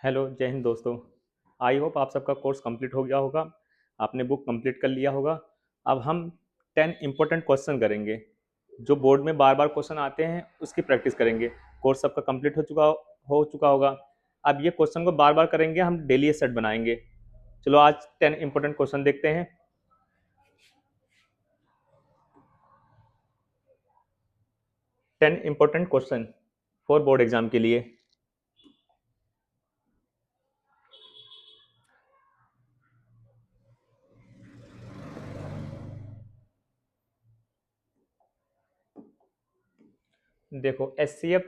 Hello, जय हिंद दोस्तों। I hope आप सबका कोर्स कंप्लीट हो गया होगा। आपने बुक कंप्लीट कर लिया होगा। अब हम 10 इम्पोर्टेंट क्वेश्चन करेंगे जो बोर्ड में बार बार क्वेश्चन आते हैं, उसकी प्रैक्टिस करेंगे। कोर्स सबका कंप्लीट हो चुका होगा। अब ये क्वेश्चन को बार बार करेंगे, हम डेली सेट बनाएंगे। चलो आज 10 इम्पोर्टेंट क्वेश्चन देखते हैं। 10 important question for board exam के लिए। देखो एच सी एफ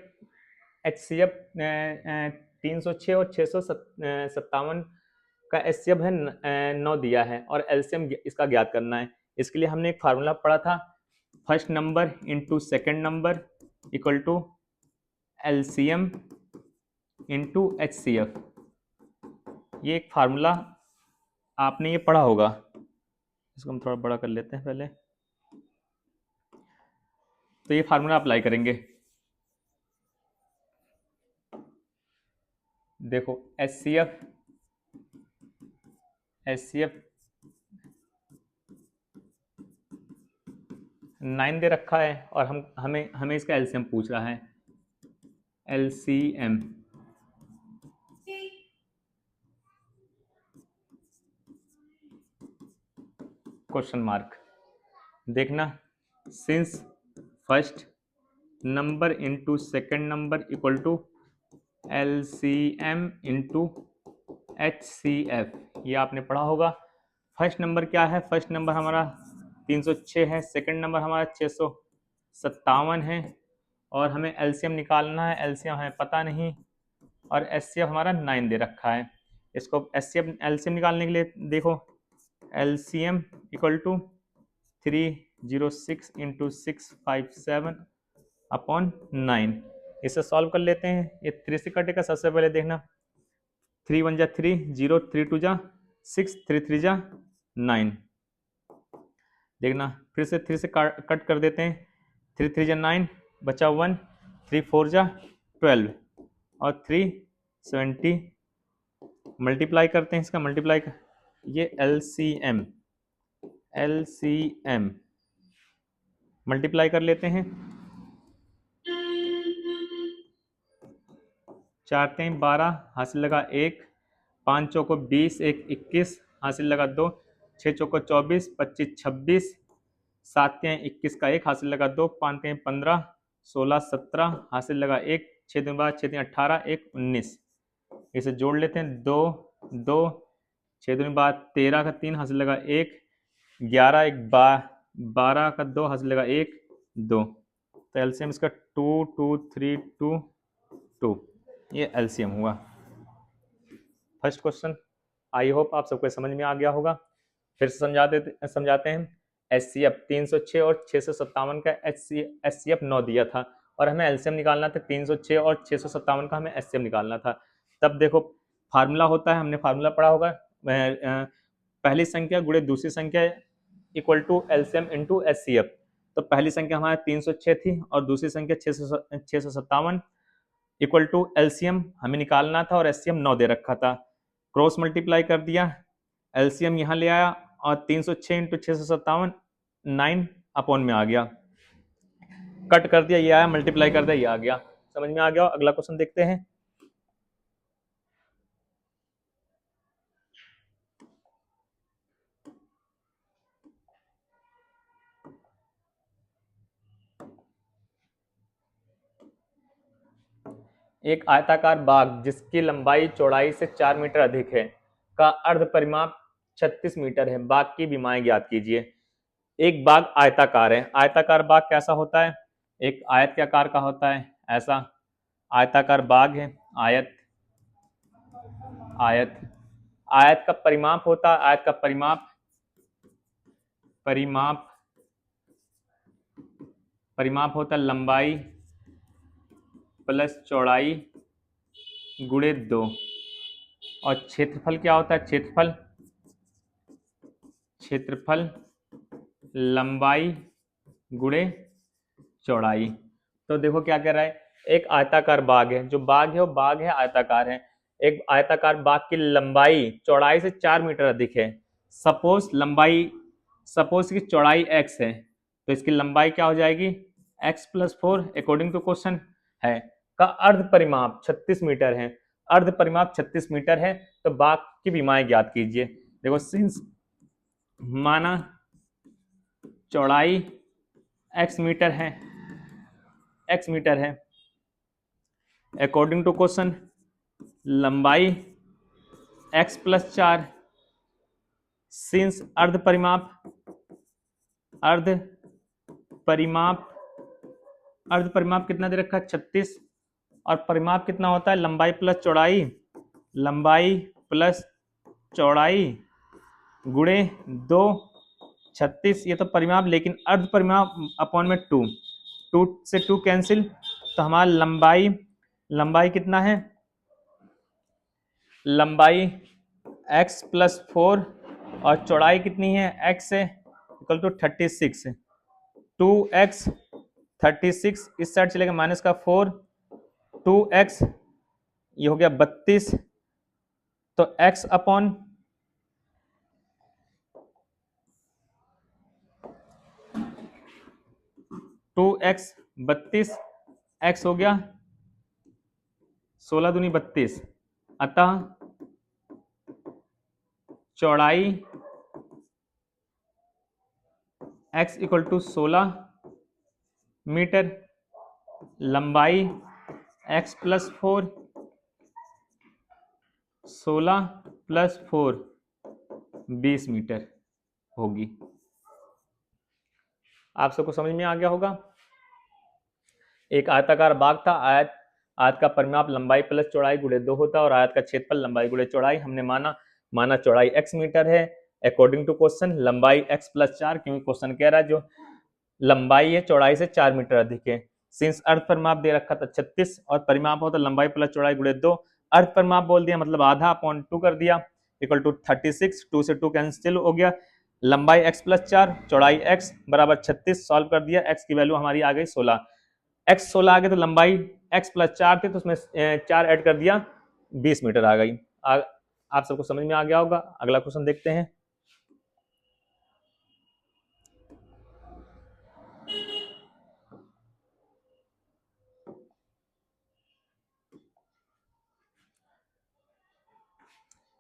306 और 657 का एचसीएफ है 9 दिया है और एलसीएम इसका ज्ञात करना है। इसके लिए हमने एक फार्मूला पढ़ा था, first number into second number equal to LCM into HCF. ये एक फार्मूला आपने ये पढ़ा होगा। इसको हम थोड़ा बड़ा कर लेते हैं पहले। तो ये फार्मूला अप्लाई करेंगे। देखो एचसीएफ 9 दे रखा है और हमें हमें इसका एलसीएम पूछ रहा है। LCM question mark. देखना, since first number into second number equal to LCM into HCF, ये आपने पढ़ा होगा। फर्स्ट नंबर क्या है? फर्स्ट नंबर हमारा 306 है, सेकंड नंबर हमारा 657 है और हमें एलसीएम निकालना है। एलसीएम हमें पता नहीं और एचसीएफ हमारा 9 दे रखा है। इसको एलसीएम निकालने के लिए देखो, LCM equal to 306 into 657 upon 9। इसे सॉल्व कर लेते हैं। ये 3 से कटेगा। सबसे पहले देखना, 3 1 जा 3, 0 3 2 जा 6, 3 3 जा 9। देखना फिर से 3 से कट कर देते हैं। 3 3 जा 9, बचा 1, 3 4 जा 12 और 3 70। मल्टीप्लाई करते हैं, इसका मल्टीप्लाई ये एलसीएम मल्टीप्लाई कर लेते हैं। 4 3 12, हासिल लगा 1, 5 चौको 20, 1 21, हासिल लगा 2, 6 चौको 24, 25 26, 7 21 का 1, हासिल लगा 2, 5 15, 16 17, हासिल लगा 1, 6 दिन बाद 6 18, 1 19। इसे जोड़ लेते हैं, 2 2, 6 दिन बाद 13 का 3, हासिल लगा 1, 11 1 12 का 2, हासिल लगा 1 2। तो एलसीएम इसका 2 2 3 2 2, ये एलसीएम हुआ। First question. आई होप आप सबको समझ में आ गया होगा। फिर से समझाते हैं। एचसीएफ 306 और 657 का एचसीएफ 9 दिया था और हमें एलसीएम निकालना था। 306 और 657 का हमें एचसीएफ निकालना था। तब देखो फार्मूला होता है, हमने फार्मूला पढ़ा होगा, पहली संख्या गुणे दूसरी संख्या equal to LCM into HCF. तो पहली संख्या हमारे 306 थी और दूसरी संख्या 657 इक्वल टू एलसीएम हमें निकालना था और एचसीएम 9 दे रखा था। क्रॉस मल्टीप्लाई कर दिया, एलसीएम यहाँ ले आया और 306 इंटू 657 9 अपॉन में आ गया। कट कर दिया, ये आया, मल्टीप्लाई कर दिया, ये आ गया। समझ में आ गया। अगला क्वेश्चन देखते हैं। एक आयताकार बाग जिसकी लंबाई चौड़ाई से 4 मीटर अधिक है का अर्ध परिमाप 36 मीटर है। बाग की विमाएं ज्ञात कीजिए। एक बाग आयताकार है। आयताकार बाग कैसा होता है? एक आयत के आकार का होता है, ऐसा आयताकार बाग है। आयत आयत आयत का परिमाप होता है, आयत का परिमाप परिमाप परिमाप होता है लंबाई प्लस चौड़ाई गुणे 2। और क्षेत्रफल क्या होता है? क्षेत्रफल लंबाई गुणे चौड़ाई। तो देखो क्या कह रहा है, एक आयताकार बाग है। जो बाग है वो बाग है, आयताकार है। एक आयताकार बाग की लंबाई चौड़ाई से 4 मीटर अधिक है, सपोज की चौड़ाई x है, तो इसकी लंबाई क्या हो जाएगी x+4 अकॉर्डिंग टू क्वेश्चन है, का अर्ध परिमाप 36 मीटर है, अर्ध परिमाप 36 मीटर है, तो बाग की विमाएं ज्ञात कीजिए। देखो सिंस माना चौड़ाई x मीटर है अकॉर्डिंग टू क्वेश्चन लंबाई x+4, सिंस अर्ध परिमाप कितना दे रखा है 36, और परिमाप कितना होता है लंबाई प्लस चौड़ाई गुणे 2, 36, ये तो परिमाप, लेकिन अर्ध परिमाप अपॉन में 2 से 2 कैंसिल, तो हमारा लंबाई कितना है, लंबाई x+4 और चौड़ाई कितनी है x है इक्वल टू 36, 2x 36, इस साइड चलेगा माइनस का 4, 2x ये हो गया 32, तो x अपॉन 2x 32, x हो गया 16 दूनी 32, अतः चौड़ाई x इक्वल टू 16 मीटर, लंबाई x+4, 16 + 4 20 मीटर होगी। आप सबको समझ में आ गया होगा। एक आयताकार बाग था, आयत का परिमाप लंबाई प्लस चौड़ाई गुणे 2 होता है, और आयत का क्षेत्रफल लंबाई गुणे चौड़ाई, हमने माना चौड़ाई x मीटर है अकॉर्डिंग टू क्वेश्चन, लंबाई x+4, क्योंकि क्वेश्चन कह रहा है जो लंबाई है चौड़ाई से 4 मीटर अधिक है, सिंस अर्ध परिमाप दे रखा था 36 और परिमाप होता लंबाई प्लस चौड़ाई गुणे 2, अर्ध परिमाप बोल दिया मतलब आधा अपॉन 2 कर दिया इक्वल टू 36, 2 से 2 कैंसिल हो गया, लंबाई x+4 चौड़ाई x बराबर 36, सॉल्व कर दिया, x की वैल्यू हमारी आ गई 16, x 16 आ गई तो लंबाई x+4 थी तो उसमें 4 ऐड कर दिया 20 मीटर आ गई। आप सबको समझ में आ गया होगा। अगला क्वेश्चन देखते हैं।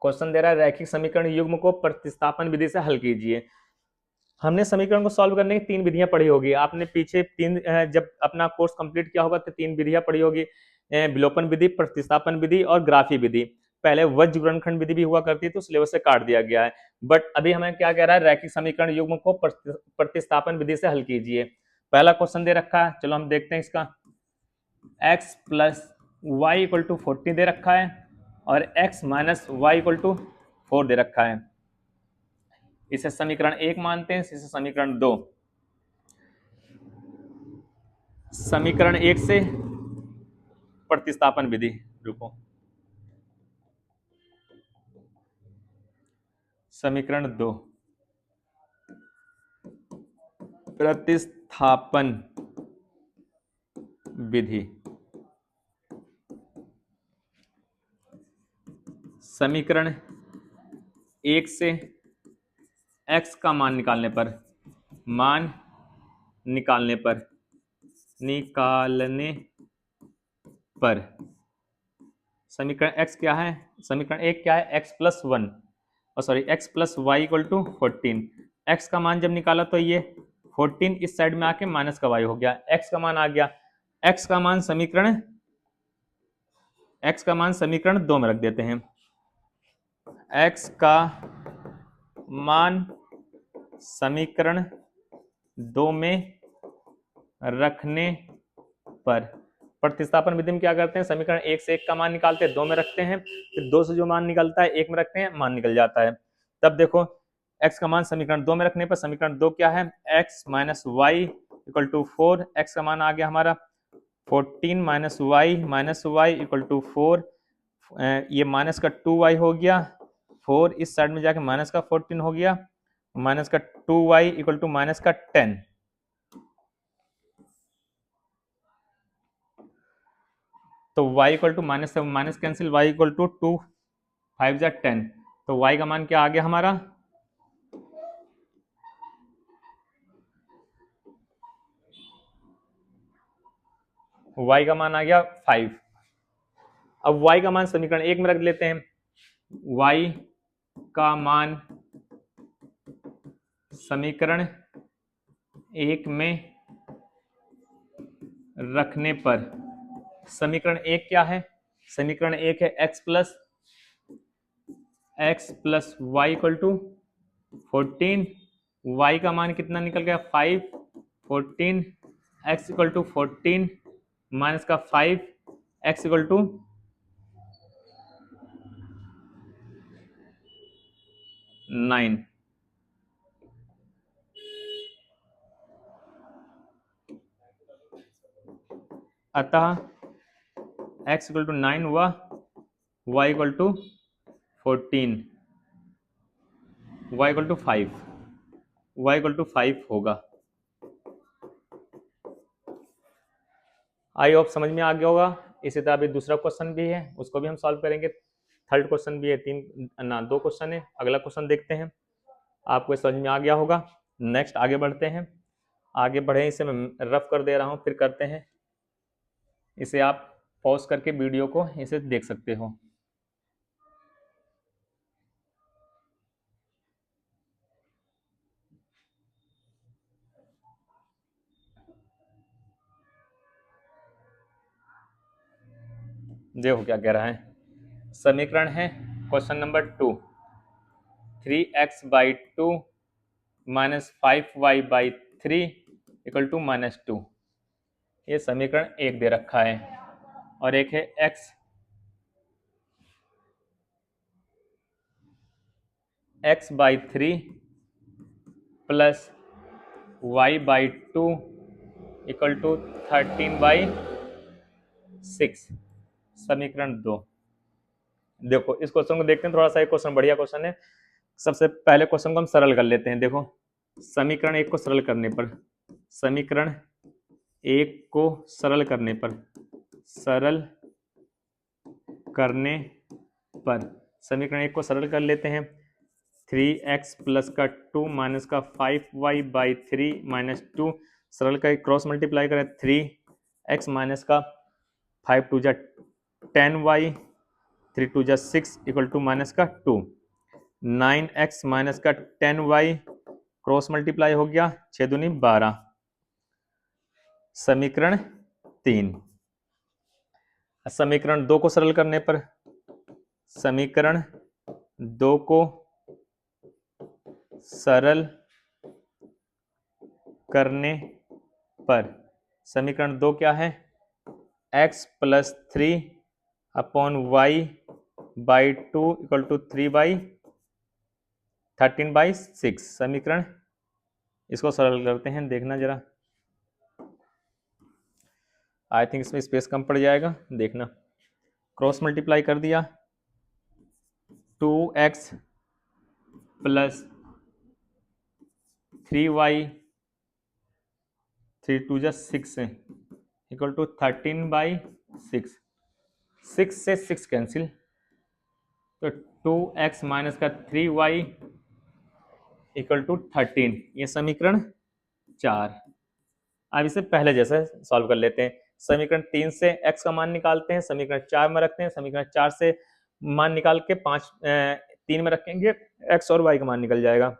क्वेश्चन दे रहा है रैखिक समीकरण युग्म को प्रतिस्थापन विधि से हल कीजिए। हमने समीकरण को सॉल्व करने की 3 विधियां पढ़ी होगी, आपने पीछे जब अपना कोर्स कंप्लीट किया होगा तो 3 विधियां पढ़ी होगी, विलोपन विधि, प्रतिस्थापन विधि और ग्राफी विधि। पहले वज्र गुणनखंड विधि भी हुआ करती तो सिलेबस से काट दिया गया है, बट अभी हमें क्या कह रहा है रैखिक समीकरण युग्म को प्रतिस्थापन विधि से हल कीजिए। पहला क्वेश्चन दे रखा है, चलो हम देखते हैं इसका। x + y = 40 दे रखा है और x - y = 4 दे रखा है, इसे समीकरण 1 मानते हैं, इसे समीकरण 2। समीकरण 1 से प्रतिस्थापन विधि, रुको, समीकरण 2 प्रतिस्थापन विधि। समीकरण 1 से x का मान निकालने पर समीकरण x क्या है, समीकरण 1 क्या है x+1 और सॉरी x + y = 14, x का मान जब निकाला तो ये 14 इस साइड में आके माइनस का y हो गया, x का मान आ गया, x का मान समीकरण 2 में रख देते हैं। x का मान समीकरण 2 में रखने पर प्रतिस्थापन विधि में क्या करते हैं, समीकरण 1 से 1 का मान निकालते हैं, 2 में रखते हैं, फिर 2 से जो मान निकलता है 1 में रखते हैं, मान निकल जाता है। तब देखो x का मान समीकरण 2 में रखने पर समीकरण 2 क्या है, x - y = 4, x का मान आ गया हमारा 14 - y = 4, ये माइनस का 2y हो गया, 4 इस साइड में जाके माइनस का 14 हो गया, माइनस का 2y = माइनस का 10, तो y equal to minus minus cancel, y equal to 2 5 जा 10, तो y का मान क्या आ गया हमारा, y का मान आ गया 5। अब y का मान समीकरण 1 में रख लेते हैं, y का मान समीकरण 1 में रखने पर, समीकरण 1 क्या है, समीकरण 1 है x plus Y equal to 14, y का मान कितना निकल गया 5, 14 x इक्वल टू 14 माइनस का 5 x इक्वल टू 9। अतः x इक्वल टू 9 हुआ, y equal to 14, y equal to 5, y equal to 5 होगा। आई होप समझ में आ गया होगा। इसी तरह अभी दूसरा क्वेश्चन भी है, उसको भी हम सॉल्व करेंगे। थर्ड क्वेश्चन भी है, 2 क्वेश्चन है। अगला क्वेश्चन देखते हैं, आपको समझ में आ गया होगा। नेक्स्ट आगे बढ़ते हैं, आगे बढ़े, इसे मैं रफ कर दे रहा हूँ, फिर करते हैं। इसे आप पॉज करके वीडियो को इसे देख सकते हो। देखो क्या कह रहा है, समीकरण है question number 2, 3x/2 minus 5y/3 equal to -2। ये समीकरण 1 दे रखा है, और एक है x/3 plus y/2 equal to 13/6, समीकरण 2। देखो इस क्वेश्चन को देखते हैं, थोड़ा सा एक क्वेश्चन बढ़िया क्वेश्चन है। सबसे पहले क्वेश्चन को हम सरल कर लेते हैं। देखो समीकरण 1 को सरल करने पर, समीकरण 1 को सरल करने पर, सरल करने पर समीकरण 1 को सरल कर लेते हैं। 3x प्लस का 2 माइनस का 5y/3 माइनस 2, सरल का क्रॉस मल्टीप्लाई करें, 3x माइनस का 5 2 जा 10y, 3 2 जा 6 इक्वल टू माइनस का 2, 9x माइनस का 10y क्रॉस मल्टीप्लाई हो गया, 6 दूनी 12, समीकरण 3। समीकरण 2 को सरल करने पर, समीकरण 2 को सरल करने पर, समीकरण 2 क्या है, x प्लस 3 अपॉन y/2 इक्वल टू 13/6, समीकरण, इसको सरल करते हैं, देखना जरा, आई थिंक इसमें स्पेस कम पड़ जाएगा, देखना। क्रॉस मल्टीप्लाई कर दिया, 2x प्लस 3y, 3 2 जा 6 इक्वल टू 13/6, 6 से 6 कैंसिल, तो 2x माइनस का 3y इक्वल टू 13, ये समीकरण 4। अब इसे पहले जैसे सॉल्व कर लेते हैं। समीकरण 3 से x का मान निकालते हैं, समीकरण 4 में रखते हैं, समीकरण 4 से मान निकाल के 3 में रखेंगे, x और y का मान निकल जाएगा।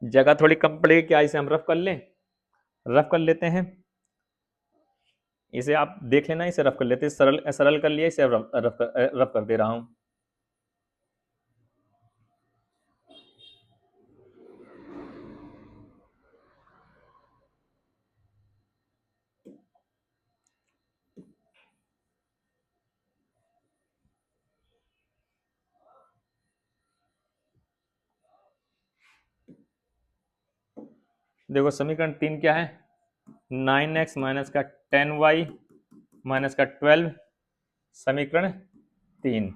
जगह थोड़ी कम पड़ेगी, क्या इसे हम रफ कर लें, रफ कर लेते हैं। इसे आप देख लेना, इसे रफ कर लेते हैं, सरल कर लिया, इसे रफ कर दे रहा हूं। देखो समीकरण 3 क्या है, 9x माइनस का 10y माइनस का 12, समीकरण 3।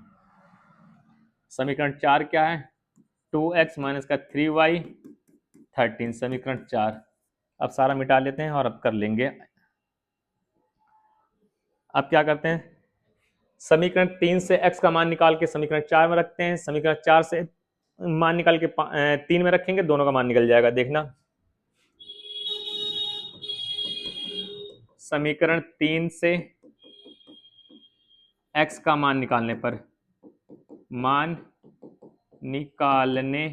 समीकरण 4 क्या है, 2x माइनस का 3y 13, समीकरण 4। अब सारा मिटा लेते हैं और अब कर लेंगे। अब क्या करते हैं, समीकरण 3 से x का मान निकाल के समीकरण 4 में रखते हैं, समीकरण 4 से मान निकाल के 3 में रखेंगे, दोनों का मान निकल जाएगा। देखना, समीकरण 3 से x का मान निकालने पर, मान निकालने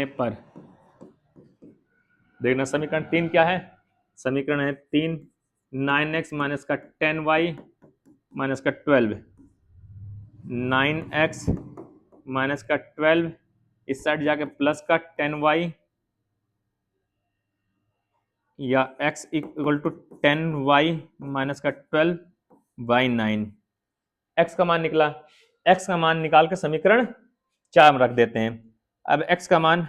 पर देखना, समीकरण 3 क्या है, समीकरण है 3, 9x माइनस का 10y माइनस का 12, 9x माइनस का 12 इस साइड जाके प्लस का 10y या x equal to 10y minus का 12 बाई 9। x का मान निकला, x का मान निकाल के समीकरण 4 में रख देते हैं। अब x का मान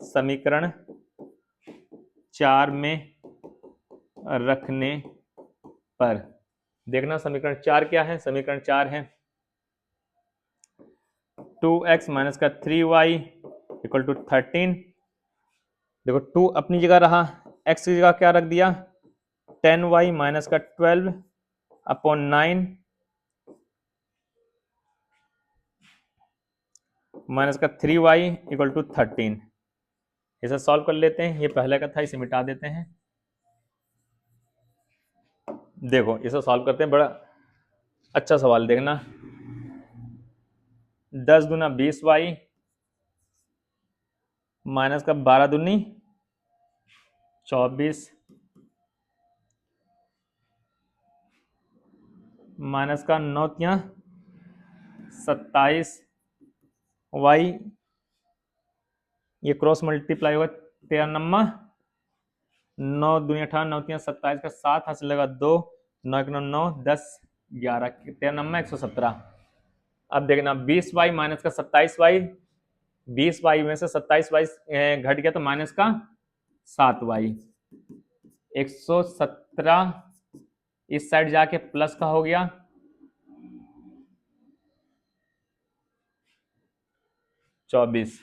समीकरण 4 में रखने पर देखना, समीकरण 4 क्या है, समीकरण 4 है 2x माइनस का 3y इक्वल टू 13। देखो 2 अपनी जगह रहा, x की जगह क्या रख दिया, 10y माइनस का 12 अपॉन 9 माइनस का 3y इक्वल टू 13। इसे सॉल्व कर लेते हैं, ये पहले का था, इसे मिटा देते हैं। देखो इसे सॉल्व करते हैं, बड़ा अच्छा सवाल, देखना 10 दूना 20y माइनस का 12 दूनी 24 माइनस का 9 तिया 27 y, ये क्रॉस मल्टीप्लाई होगा 13 नम्मा 9 दूनी 18 9 तिया 27 का 7 हाथ से लगा 2 9 1 9 10 11 13 नम्मा 117। अब देखना 20y माइनस का 27y, 20y में से 27y घट गया तो माइनस का 7y, 117 इस साइड जाके प्लस का हो गया 24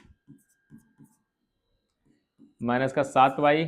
माइनस का 7y